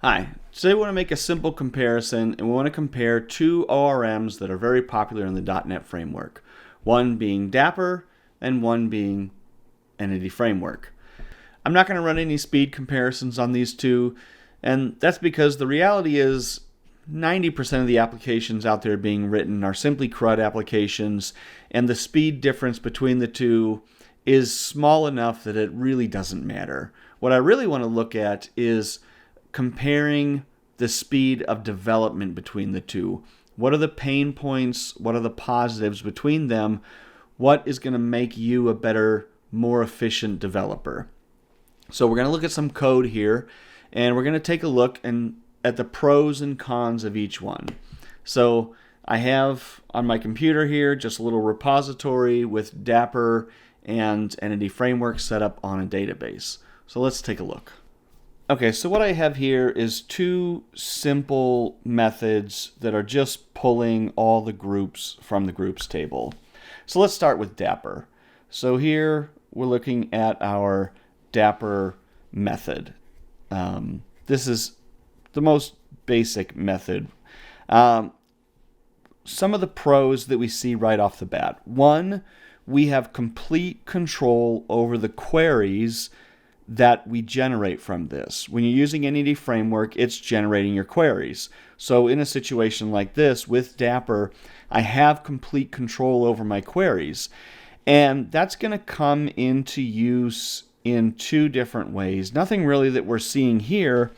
Hi, today we want to make a simple comparison, and we want to compare two ORMs that are very popular in the .NET framework. One being Dapper and one being Entity Framework. I'm not going to run any speed comparisons on these two, and that's because the reality is 90% of the applications out there being written are simply CRUD applications, and the speed difference between the two is small enough that it really doesn't matter. What I really want to look at is comparing the speed of development between the two. What are the pain points? What are the positives between them? What is going to make you a better, more efficient developer? So we're going to look at some code here, and we're going to take a look at the pros and cons of each one. So I have on my computer here just a little repository with Dapper and Entity Framework set up on a database. So let's take a look. Okay, so what I have here is two simple methods that are just pulling all the groups from the groups table. So let's start with Dapper. So here we're looking at our Dapper method. This is the most basic method. Some of the pros that we see right off the bat. One, we have complete control over the queries that we generate from this. When you're using Entity Framework, it's generating your queries. So in a situation like this with Dapper, I have complete control over my queries. And that's going to come into use in two different ways. Nothing really that we're seeing here,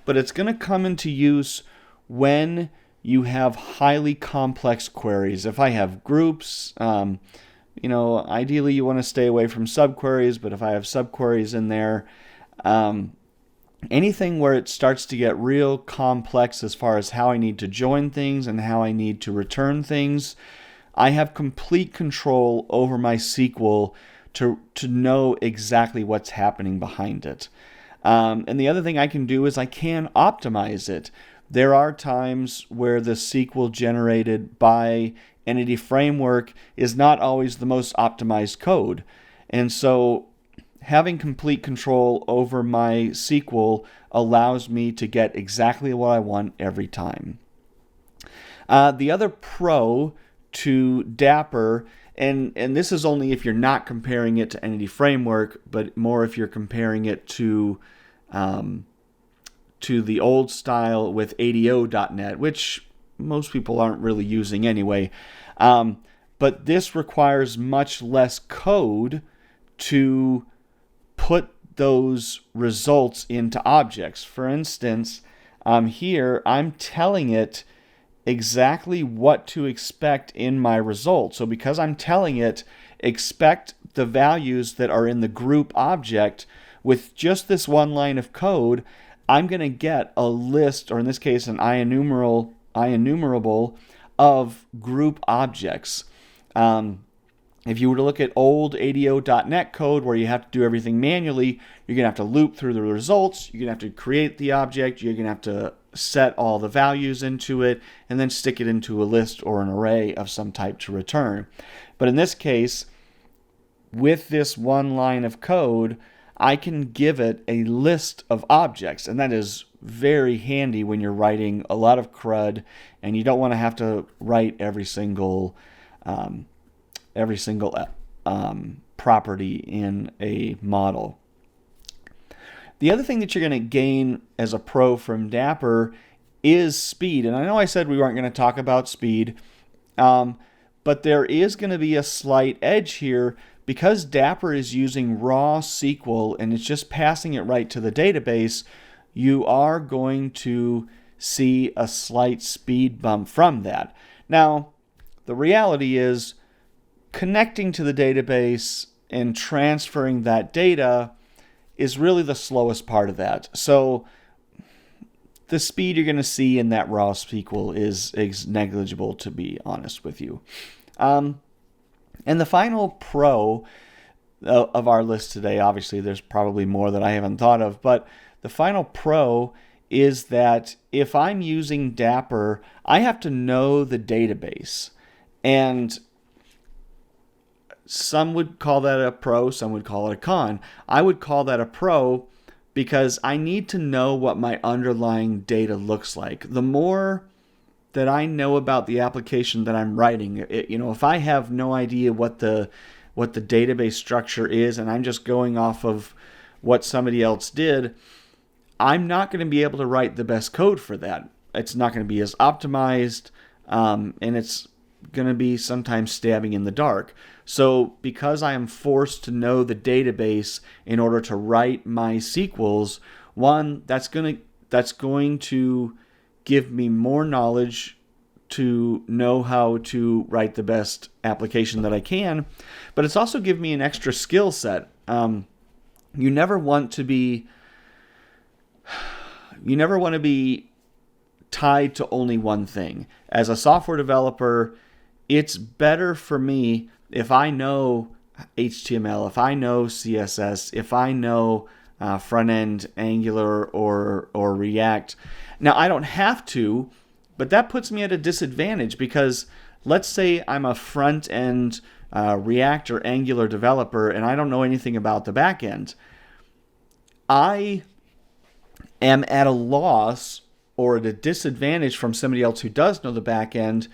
but it's going to come into use when you have highly complex queries. If I have groups, ideally you want to stay away from subqueries, but if I have subqueries in there, anything where it starts to get real complex as far as how I need to join things and how I need to return things, I have complete control over my SQL to know exactly what's happening behind it. And the other thing I can do is I can optimize it. There are times where the SQL generated by Entity Framework is not always the most optimized code. And so having complete control over my SQL allows me to get exactly what I want every time. The other pro to Dapper, and this is only if you're not comparing it to Entity Framework, but more if you're comparing it to the old style with ADO.NET, which most people aren't really using anyway. But this requires much less code to put those results into objects. For instance, here I'm telling it exactly what to expect in my result. So because I'm telling it, expect the values that are in the group object, with just this one line of code, I'm going to get a list, or in this case, an IEnumerable of group objects. If you were to look at old ADO.NET code where you have to do everything manually, you're going to have to loop through the results, you're going to have to create the object, you're going to have to set all the values into it, and then stick it into a list or an array of some type to return. But in this case, with this one line of code, I can give it a list of objects, and that is very handy when you're writing a lot of CRUD and you don't want to have to write every single property in a model. The other thing that you're going to gain as a pro from Dapper is speed. And I know I said we weren't going to talk about speed, but there is going to be a slight edge here because Dapper is using raw SQL and it's just passing it right to the database. You are going to see a slight speed bump from that. Now, the reality is connecting to the database and transferring that data is really the slowest part of that. So the speed you're going to see in that raw SQL is negligible, to be honest with you. And the final pro of our list today, obviously there's probably more that I haven't thought of, but the final pro is that if I'm using Dapper, I have to know the database. And some would call that a pro, some would call it a con. I would call that a pro because I need to know what my underlying data looks like. The more that I know about the application that I'm writing, if I have no idea what the database structure is and I'm just going off of what somebody else did, I'm not going to be able to write the best code for that. It's not going to be as optimized, and it's going to be sometimes stabbing in the dark. So because I am forced to know the database in order to write my SQLs, one, that's going to give me more knowledge to know how to write the best application that I can, but it's also give me an extra skill set. You never want to be tied to only one thing. As a software developer, it's better for me if I know HTML, if I know CSS, if I know front-end Angular or React. Now, I don't have to, but that puts me at a disadvantage because let's say I'm a front-end React or Angular developer and I don't know anything about the back end. I am at a loss or at a disadvantage from somebody else who does know the back end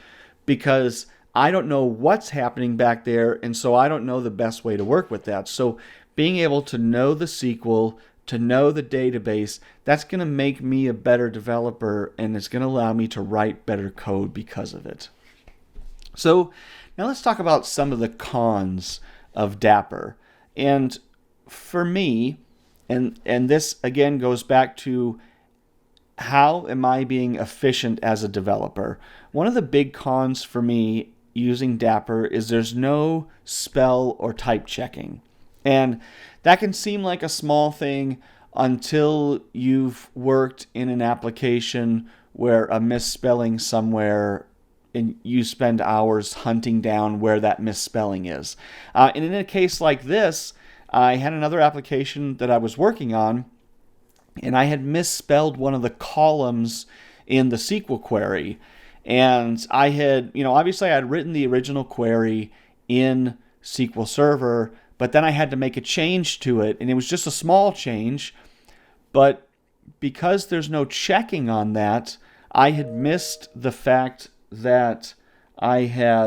because I don't know what's happening back there, and so I don't know the best way to work with that. So being able to know the SQL, to know the database, that's going to make me a better developer, and it's going to allow me to write better code because of it. So now let's talk about some of the cons of Dapper. And for me, and this again goes back to how am I being efficient as a developer? One of the big cons for me using Dapper is there's no spell or type checking. And that can seem like a small thing until you've worked in an application where a misspelling somewhere and you spend hours hunting down where that misspelling is. And in a case like this, I had another application that I was working on, and I had misspelled one of the columns in the SQL query. And I had, obviously I had written the original query in SQL Server, but then I had to make a change to it, and it was just a small change. But because there's no checking on that, I had missed the fact that I'd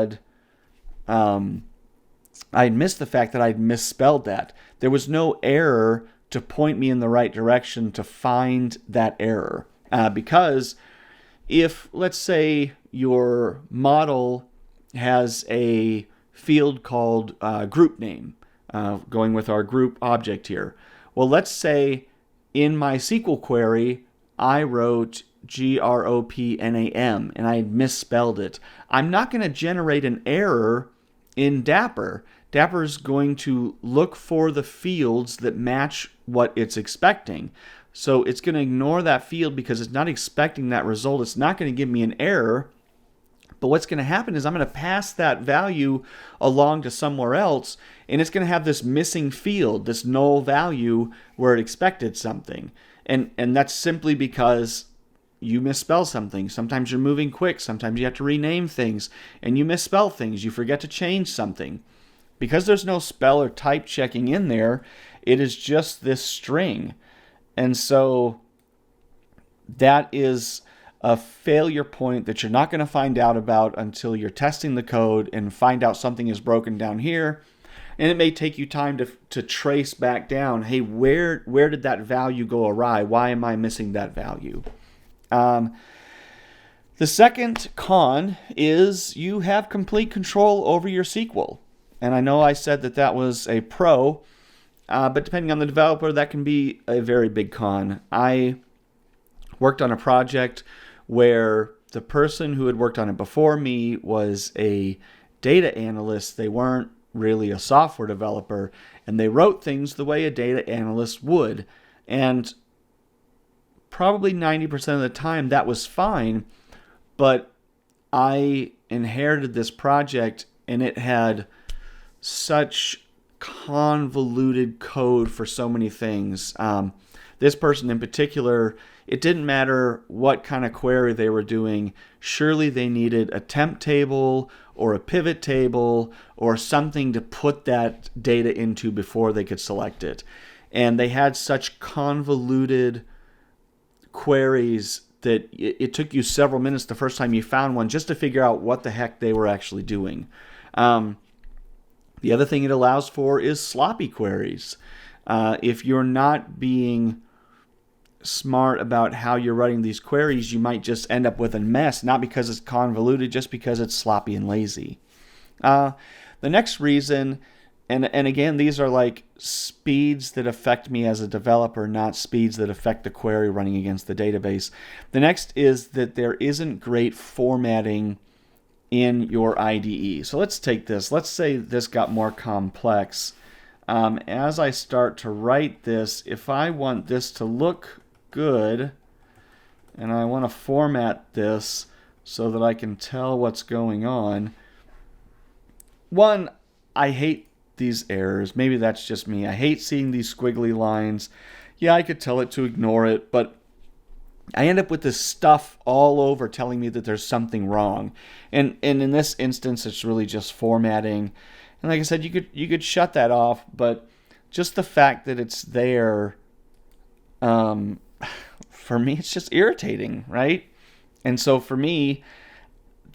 misspelled that. There was no error to point me in the right direction to find that error. Because if, let's say, your model has a field called group name, going with our group object here. Well, let's say in my SQL query, I wrote GROPNAM and I had misspelled it. I'm not going to generate an error in Dapper. Dapper is going to look for the fields that match what it's expecting. So it's going to ignore that field because it's not expecting that result. It's not going to give me an error. But what's going to happen is I'm going to pass that value along to somewhere else, and it's going to have this missing field, this null value where it expected something. And that's simply because you misspell something. Sometimes you're moving quick. Sometimes you have to rename things, and you misspell things. You forget to change something. Because there's no spell or type checking in there, it is just this string. And so that is a failure point that you're not going to find out about until you're testing the code and find out something is broken down here. And it may take you time to trace back down, hey, where did that value go awry? Why am I missing that value? The second con is you have complete control over your SQL. And I know I said that was a pro, but depending on the developer, that can be a very big con. I worked on a project where the person who had worked on it before me was a data analyst. They weren't really a software developer, and they wrote things the way a data analyst would. And probably 90% of the time that was fine, but I inherited this project and it had such convoluted code for so many things. This person in particular, it didn't matter what kind of query they were doing. Surely they needed a temp table or a pivot table or something to put that data into before they could select it. and they had such convoluted queries that it took you several minutes the first time you found one just to figure out what the heck they were actually doing. The other thing it allows for is sloppy queries. If you're not being smart about how you're writing these queries, you might just end up with a mess, not because it's convoluted, just because it's sloppy and lazy. The next reason, and again, these are like speeds that affect me as a developer, not speeds that affect the query running against the database. The next is that there isn't great formatting in your IDE. So let's take this. Let's say this got more complex. As I start to write this, if I want this to look good, and I want to format this so that I can tell what's going on. One, I hate these errors. Maybe that's just me. I hate seeing these squiggly lines. Yeah, I could tell it to ignore it, but I end up with this stuff all over telling me that there's something wrong. And in this instance, it's really just formatting. And like I said, you could shut that off, but just the fact that it's there, for me, it's just irritating, right? And so for me,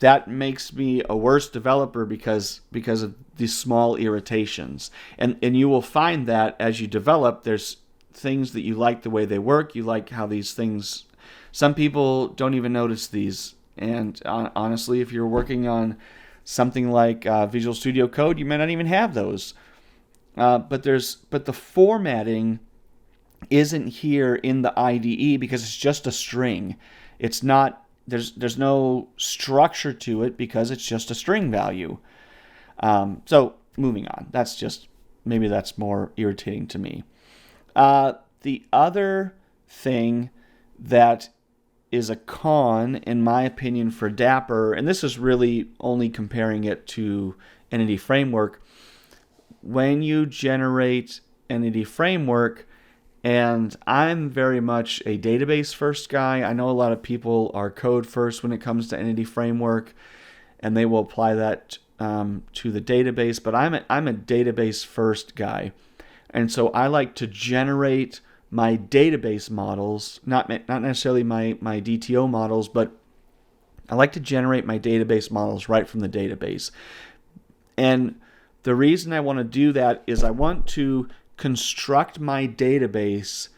that makes me a worse developer because of these small irritations. And you will find that as you develop, there's things that you like the way they work. You like how these things, some people don't even notice these. And honestly, if you're working on something like Visual Studio Code, you may not even have those. But the formatting isn't here in the IDE because it's just a string. It's not. There's no structure to it because it's just a string value. So moving on. Maybe that's more irritating to me. The other thing that is a con, in my opinion, for Dapper, and this is really only comparing it to Entity Framework, when you generate Entity Framework, and I'm very much a database first guy. I know a lot of people are code first when it comes to Entity Framework, and they will apply that to the database, but I'm a database first guy. And so I like to generate my database models, not necessarily my DTO models, but I like to generate my database models right from the database. And the reason I want to do that is I want to construct my database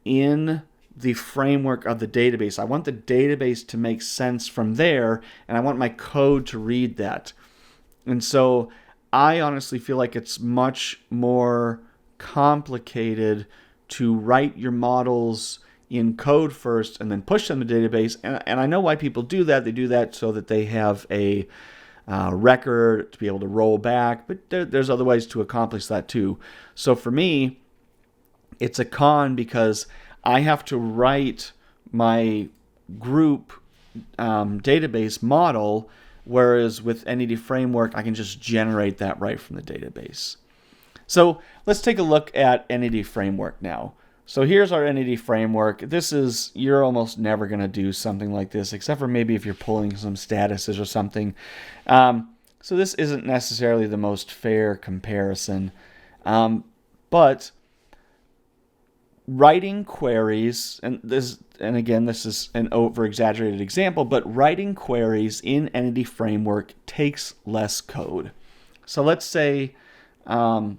in the framework of the database. I want the database to make sense from there, and I want my code to read that. And so I honestly feel like it's much more complicated to write your models in code first and then push them to the database. And I know why people do that. They do that so that they have a record to be able to roll back, but there's other ways to accomplish that too. So for me, it's a con because I have to write my group database model, whereas with Entity Framework, I can just generate that right from the database. So let's take a look at Entity Framework now. So here's our Entity Framework. You're almost never going to do something like this, except for maybe if you're pulling some statuses or something. So this isn't necessarily the most fair comparison. But writing queries, and again, this is an over-exaggerated example, but writing queries in Entity Framework takes less code. So let's say I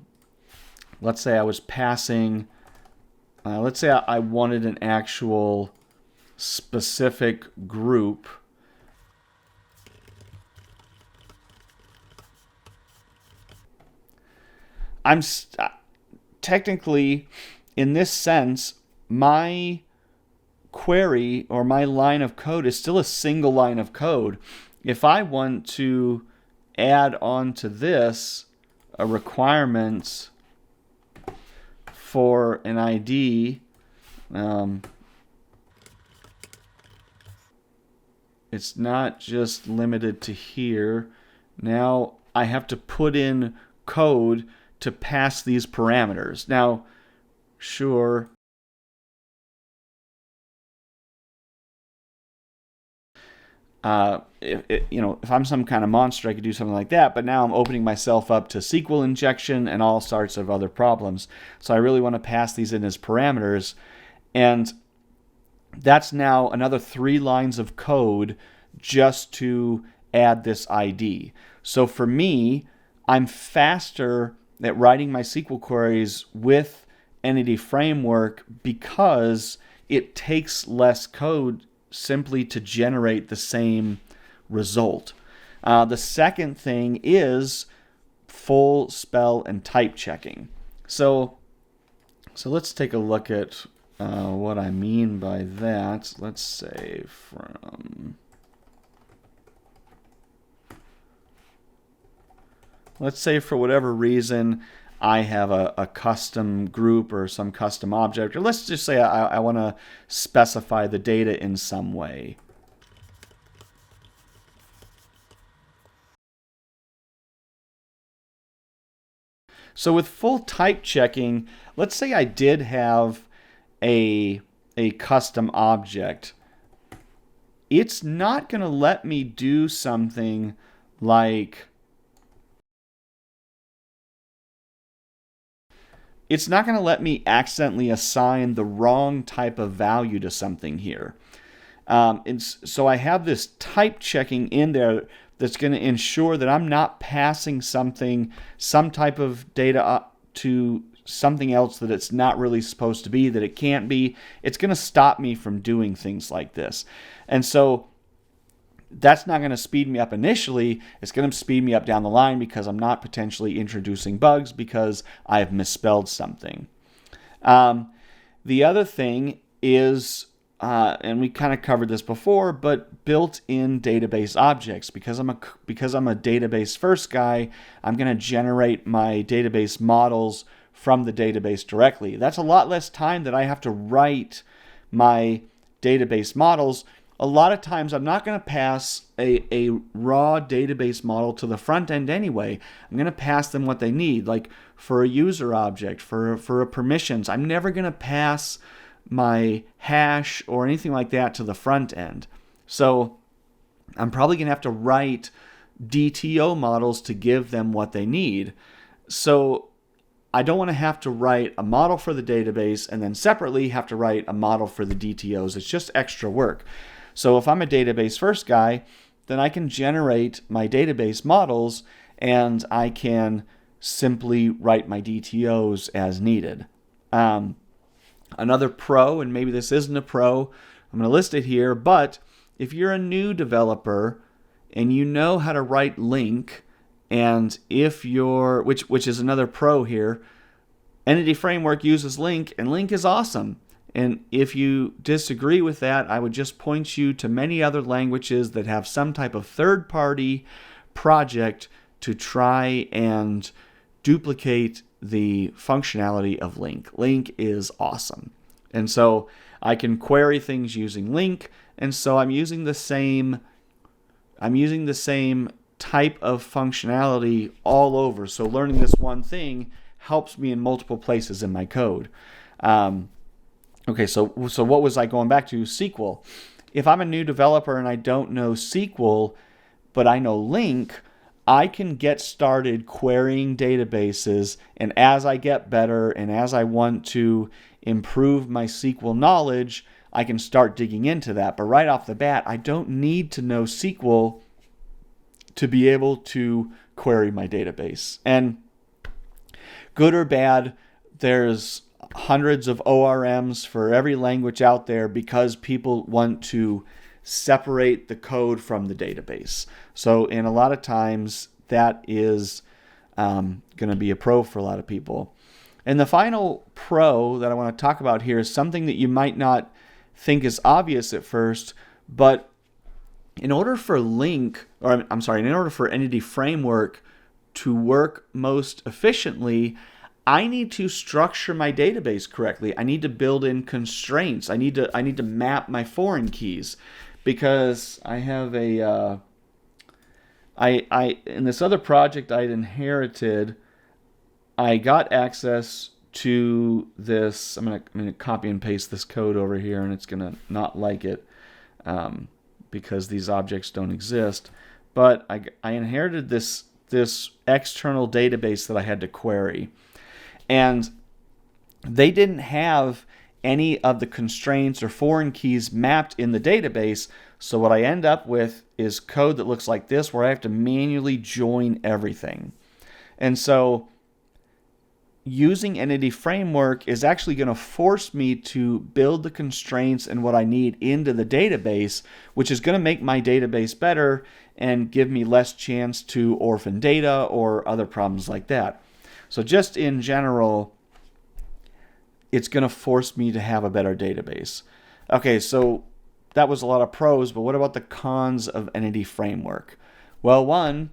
was passing. Let's say I wanted an actual specific group. Technically, in this sense, my query or my line of code is still a single line of code. If I want to add on to this a requirement for an ID, it's not just limited to here. Now I have to put in code to pass these parameters. Now, sure, if I'm some kind of monster, I could do something like that. But now I'm opening myself up to SQL injection and all sorts of other problems. So I really want to pass these in as parameters. And that's now another 3 lines of code just to add this ID. So for me, I'm faster at writing my SQL queries with Entity Framework because it takes less code simply to generate the same result. The second thing is full spell and type checking. So let's take a look at what I mean by that. Let's say for whatever reason I have a custom group or some custom object, or let's just say I want to specify the data in some way. So with full type checking, let's say I did have a custom object. It's not going to let me do something like it's not going to let me accidentally assign the wrong type of value to something here. And so I have this type checking in there that's going to ensure that I'm not passing some type of data to something else that it's not really supposed to be, that it can't be. It's going to stop me from doing things like this. And so that's not going to speed me up initially. It's going to speed me up down the line because I'm not potentially introducing bugs because I have misspelled something. The other thing is, and we kind of covered this before, but built-in database objects. Because I'm a database first guy, I'm going to generate my database models from the database directly. That's a lot less time that I have to write my database models. A lot of times I'm not going to pass a raw database model to the front end anyway. I'm going to pass them what they need. Like for a user object, for a permissions, I'm never going to pass my hash or anything like that to the front end. So I'm probably going to have to write DTO models to give them what they need. So I don't want to have to write a model for the database and then separately have to write a model for the DTOs. It's just extra work. So if I'm a database first guy, then I can generate my database models and I can simply write my DTOs as needed. Another pro, and maybe this isn't a pro, I'm going to list it here, but if you're a new developer and you know how to write LINQ, and if you're, which is another pro here, Entity Framework uses LINQ, and LINQ is awesome. And if you disagree with that, I would just point you to many other languages that have some type of third-party project to try and duplicate the functionality of LINQ. LINQ is awesome. And so I can query things using LINQ, and so I'm using the same type of functionality all over. So learning this one thing helps me in multiple places in my code. Okay, so what was I going back to? SQL. If I'm a new developer and I don't know SQL, but I know LINQ, I can get started querying databases, and as I get better and as I want to improve my SQL knowledge, I can start digging into that. But right off the bat, I don't need to know SQL to be able to query my database. And good or bad, there's hundreds of ORMs for every language out there because people want to separate the code from the database. So in a lot of times that is going to be a pro for a lot of people. And the final pro that I want to talk about here is something that you might not think is obvious at first, but in order for in order for Entity Framework to work most efficiently, I need to structure my database correctly. I need to build in constraints. I need to map my foreign keys, because I have in this other project I'd inherited, I got access to this. I'm gonna copy and paste this code over here, and it's gonna not like it. because these objects don't exist. But I inherited this external database that I had to query. And they didn't have any of the constraints or foreign keys mapped in the database. So what I end up with is code that looks like this, where I have to manually join everything. And so using Entity Framework is actually going to force me to build the constraints and what I need into the database, which is going to make my database better and give me less chance to orphan data or other problems like that. So just in general, it's going to force me to have a better database. Okay, so that was a lot of pros, but what about the cons of Entity Framework? Well, one,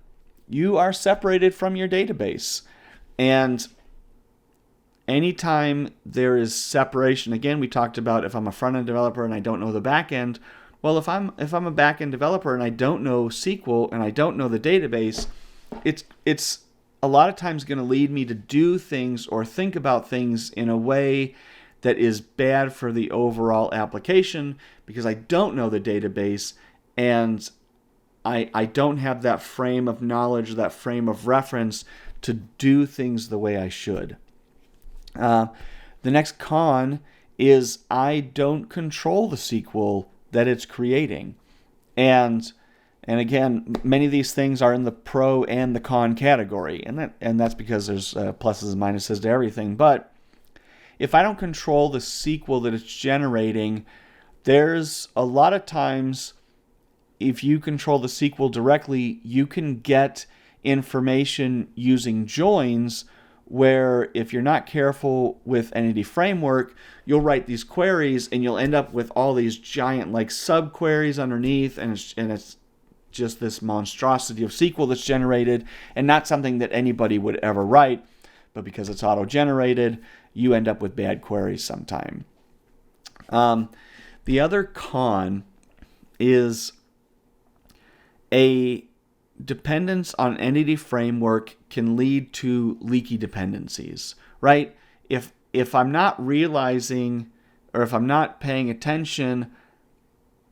you are separated from your database. And anytime there is separation, again, we talked about if I'm a front-end developer and I don't know the back-end, well, if I'm a back-end developer and I don't know SQL and I don't know the database, it's a lot of times going to lead me to do things or think about things in a way that is bad for the overall application because I don't know the database and I don't have that frame of knowledge, that frame of reference to do things the way I should. The next con is I don't control the SQL that it's creating. And again, many of these things are in the pro and the con category, and that's because there's pluses and minuses to everything. But if I don't control the SQL that it's generating, there's a lot of times if you control the SQL directly, you can get information using joins where if you're not careful with Entity Framework, you'll write these queries and you'll end up with all these giant like subqueries underneath, and it's just this monstrosity of SQL that's generated and not something that anybody would ever write, but because it's auto-generated, you end up with bad queries sometime. The other con is a dependence on Entity Framework can lead to leaky dependencies, right? If I'm not realizing or if I'm not paying attention,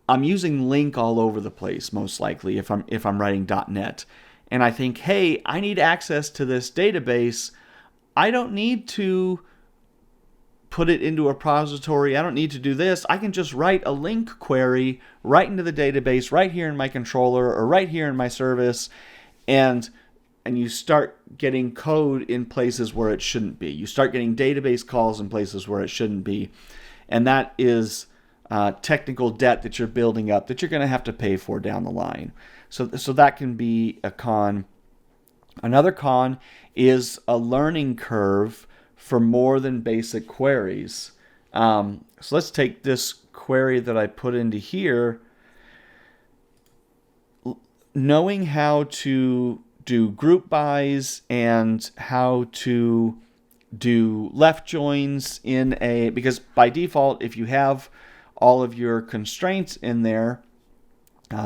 I'm using link all over the place, most likely, if I'm writing .NET. And I think, hey, I need access to this database. I don't need to put it into a repository. I don't need to do this. I can just write a link query right into the database, right here in my controller or right here in my service, and you start getting code in places where it shouldn't be. You start getting database calls in places where it shouldn't be. And that is technical debt that you're building up that you're going to have to pay for down the line. So that can be a con. Another con is a learning curve for more than basic queries. So let's take this query that I put into here. Knowing how to do group bys and how to do left joins because by default, if you have all of your constraints in there,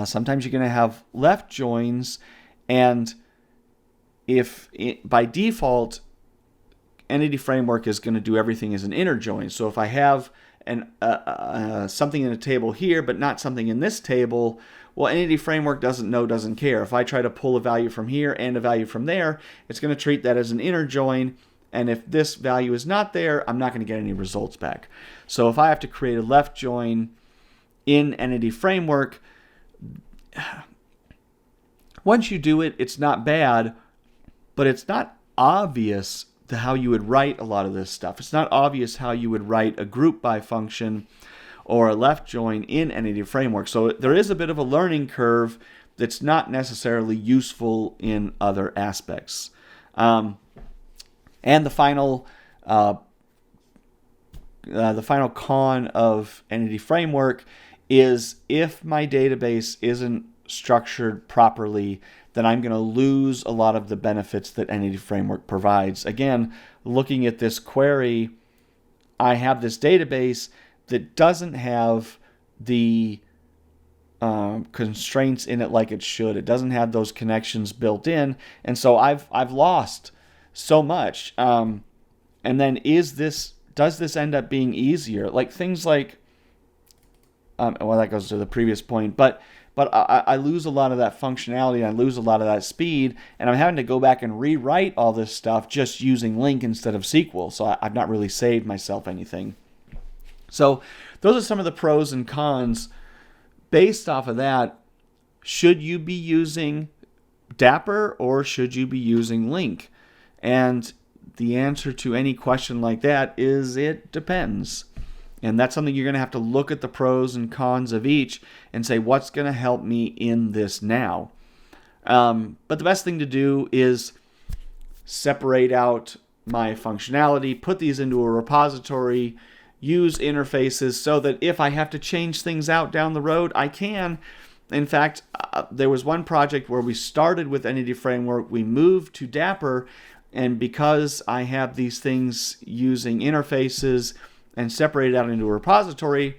sometimes you're going to have left joins, and by default, Entity Framework is going to do everything as an inner join. So if I have something in a table here, but not something in this table, well, Entity Framework doesn't care. If I try to pull a value from here and a value from there, it's going to treat that as an inner join. And if this value is not there, I'm not going to get any results back. So if I have to create a left join in Entity Framework, once you do it, it's not bad, but it's not obvious how you would write a lot of this stuff. It's not obvious how you would write a group by function or a left join in Entity Framework. So there is a bit of a learning curve that's not necessarily useful in other aspects. And the final con of Entity Framework is if my database isn't structured properly, then I'm going to lose a lot of the benefits that Entity Framework provides. Again, looking at this query, I have this database that doesn't have the constraints in it like it should. It doesn't have those connections built in, and so I've lost so much. And then does this end up being easier? Like things like Well, that goes to the previous point, but I lose a lot of that functionality, I lose a lot of that speed, and I'm having to go back and rewrite all this stuff just using LINQ instead of SQL. So I've not really saved myself anything. So those are some of the pros and cons. Based off of that, should you be using Dapper or should you be using LINQ? And the answer to any question like that is it depends. And that's something you're going to have to look at the pros and cons of each and say, what's going to help me in this now? But the best thing to do is separate out my functionality, put these into a repository, use interfaces so that if I have to change things out down the road, I can. In fact, there was one project where we started with Entity Framework, we moved to Dapper, and because I have these things using interfaces and separated out into a repository,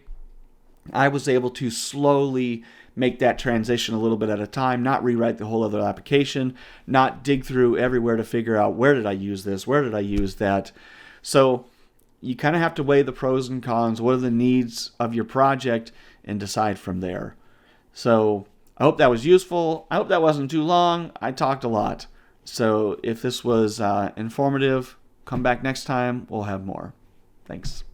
I was able to slowly make that transition a little bit at a time, not rewrite the whole other application, not dig through everywhere to figure out where did I use this, where did I use that. So you kind of have to weigh the pros and cons, what are the needs of your project, and decide from there. So I hope that was useful. I hope that wasn't too long. I talked a lot. So if this was informative, come back next time. We'll have more. Thanks.